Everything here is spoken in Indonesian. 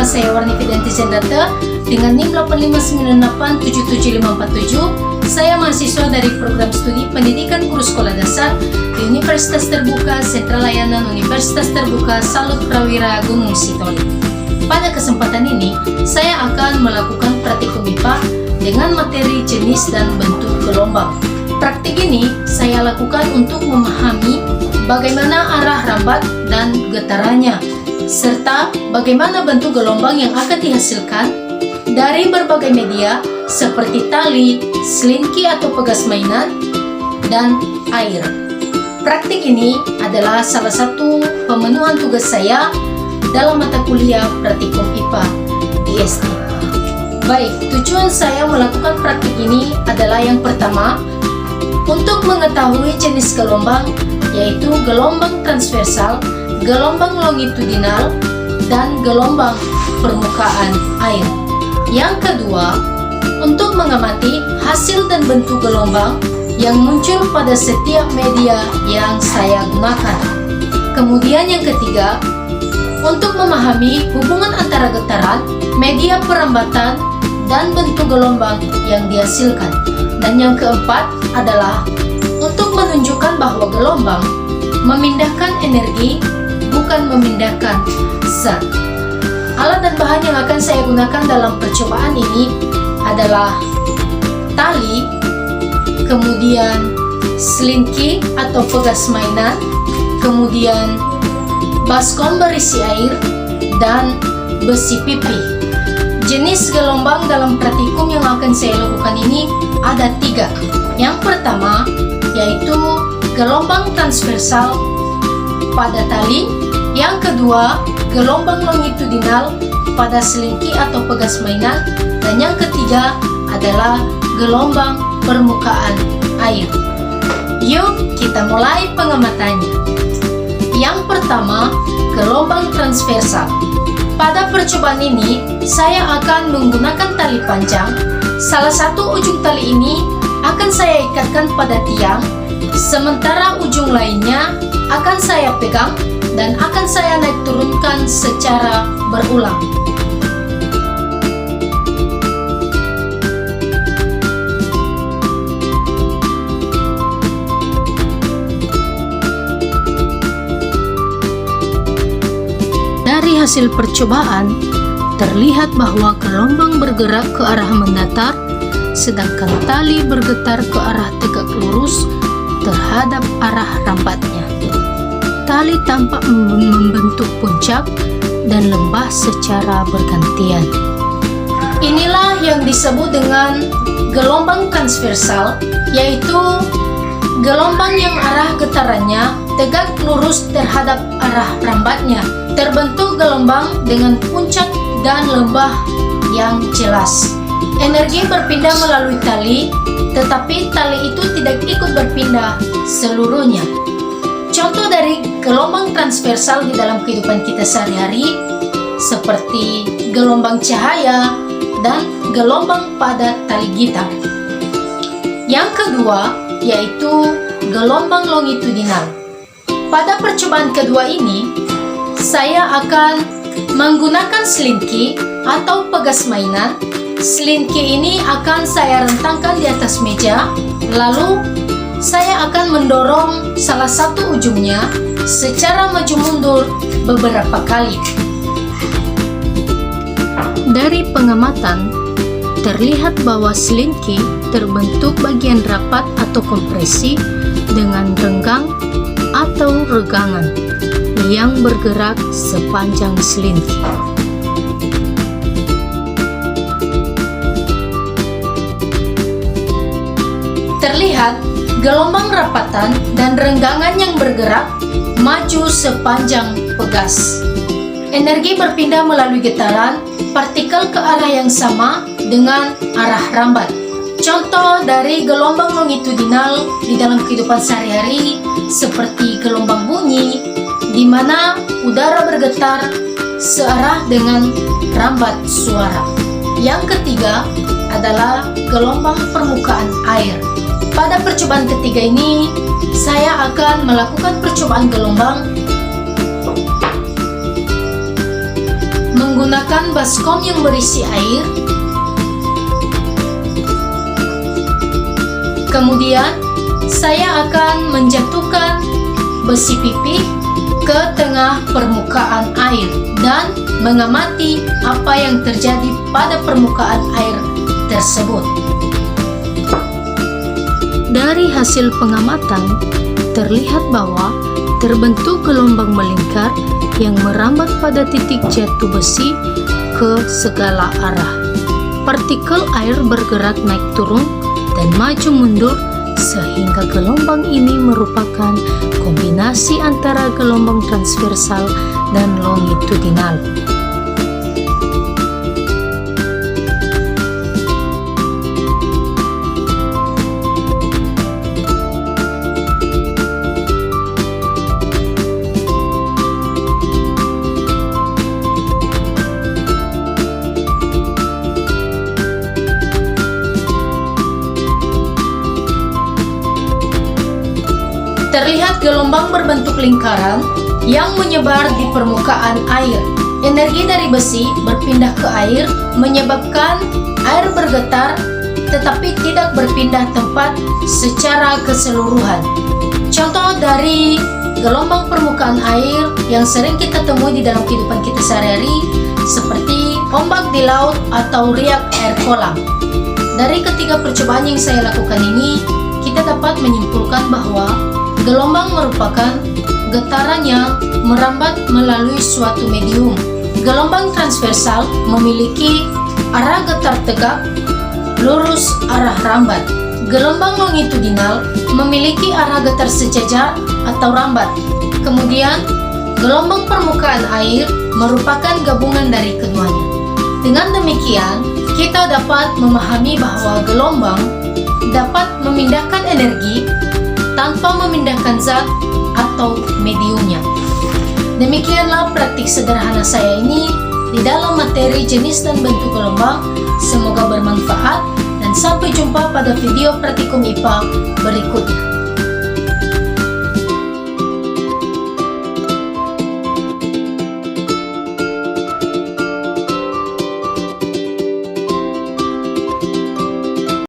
Nama saya Warni Fidanti Sendata dengan NIM 859877547. Saya mahasiswa dari program studi Pendidikan Guru Sekolah Dasar di Universitas Terbuka Sentra Layanan Universitas Terbuka Salut Prawira Gunung Sitoli. Pada kesempatan ini, saya akan melakukan praktikum IPA dengan materi jenis dan bentuk gelombang. Praktik ini saya lakukan untuk memahami bagaimana arah rambat dan getarannya, serta bagaimana bentuk gelombang yang akan dihasilkan dari berbagai media seperti tali, selinki atau pegas mainan, dan air. Praktik ini adalah salah satu pemenuhan tugas saya dalam mata kuliah praktikum IPA di SD. Baik, tujuan saya melakukan praktik ini adalah yang pertama, untuk mengetahui jenis gelombang, yaitu gelombang transversal, gelombang longitudinal, dan gelombang permukaan air. Yang kedua, untuk mengamati hasil dan bentuk gelombang yang muncul pada setiap media yang saya gunakan. Kemudian yang ketiga, untuk memahami hubungan antara getaran, media perambatan, dan bentuk gelombang yang dihasilkan. Dan yang keempat adalah untuk menunjukkan bahwa gelombang memindahkan energi, bukan memindahkan zat. Alat dan bahan yang akan saya gunakan dalam percobaan ini adalah tali, kemudian selinki atau pegas mainan, kemudian baskom berisi air, dan besi pipi. Jenis gelombang dalam praktikum yang akan saya lakukan ini ada 3. Yang pertama yaitu gelombang transversal pada tali. Yang kedua, gelombang longitudinal pada selinki atau pegas mainan. Dan yang ketiga adalah gelombang permukaan air. Yuk kita mulai pengamatannya. Yang pertama, gelombang transversal. Pada percobaan ini, saya akan menggunakan tali panjang. Salah satu ujung tali ini akan saya ikatkan pada tiang, sementara ujung lainnya akan saya pegang dan akan saya naik turunkan secara berulang. Dari hasil percobaan, terlihat bahwa gelombang bergerak ke arah mendatar, sedangkan tali bergetar ke arah tegak lurus terhadap arah rambatnya. Tali tampak membentuk puncak dan lembah secara bergantian. Inilah yang disebut dengan gelombang transversal, yaitu gelombang yang arah getarannya tegak lurus terhadap arah rambatnya. Terbentuk gelombang dengan puncak dan lembah yang jelas. Energi berpindah melalui tali, tetapi tali itu tidak ikut berpindah seluruhnya. Contoh dari gelombang transversal di dalam kehidupan kita sehari-hari seperti gelombang cahaya dan gelombang pada tali gitar. Yang kedua yaitu gelombang longitudinal. Pada percobaan kedua ini, saya akan menggunakan selinki atau pegas mainan. Selinki ini akan saya rentangkan di atas meja, lalu saya akan mendorong salah satu ujungnya secara maju mundur beberapa kali. Dari pengamatan, terlihat bahwa selinki terbentuk bagian rapat atau kompresi dengan renggang atau regangan yang bergerak sepanjang selinki. Terlihat gelombang rapatan dan renggangan yang bergerak maju sepanjang pegas. Energi berpindah melalui getaran partikel ke arah yang sama dengan arah rambat. Contoh dari gelombang longitudinal di dalam kehidupan sehari-hari seperti gelombang bunyi, di mana udara bergetar searah dengan rambat suara. Yang ketiga adalah gelombang permukaan air. Pada percobaan ketiga ini, saya akan melakukan percobaan gelombang menggunakan baskom yang berisi air. Kemudian, saya akan menjatuhkan besi pipih ke tengah permukaan air dan mengamati apa yang terjadi pada permukaan air tersebut. Dari hasil pengamatan, terlihat bahwa terbentuk gelombang melingkar yang merambat pada titik jatuh besi ke segala arah. Partikel air bergerak naik turun dan maju mundur sehingga gelombang ini merupakan kombinasi antara gelombang transversal dan longitudinal. Terlihat gelombang berbentuk lingkaran yang menyebar di permukaan air. Energi dari besi berpindah ke air menyebabkan air bergetar tetapi tidak berpindah tempat secara keseluruhan. Contoh dari gelombang permukaan air yang sering kita temui di dalam kehidupan kita sehari-hari seperti ombak di laut atau riak air kolam. Dari ketiga percobaan yang saya lakukan ini, kita dapat menyimpulkan bahwa gelombang merupakan getaran yang merambat melalui suatu medium. Gelombang transversal memiliki arah getar tegak, lurus arah rambat. Gelombang longitudinal memiliki arah getar sejajar atau rambat. Kemudian, gelombang permukaan air merupakan gabungan dari keduanya. Dengan demikian, kita dapat memahami bahwa gelombang dapat memindahkan energi tanpa memindahkan zat atau mediumnya. Demikianlah praktik sederhana saya ini di dalam materi jenis dan bentuk gelombang. Semoga bermanfaat dan sampai jumpa pada video praktikum IPA berikutnya.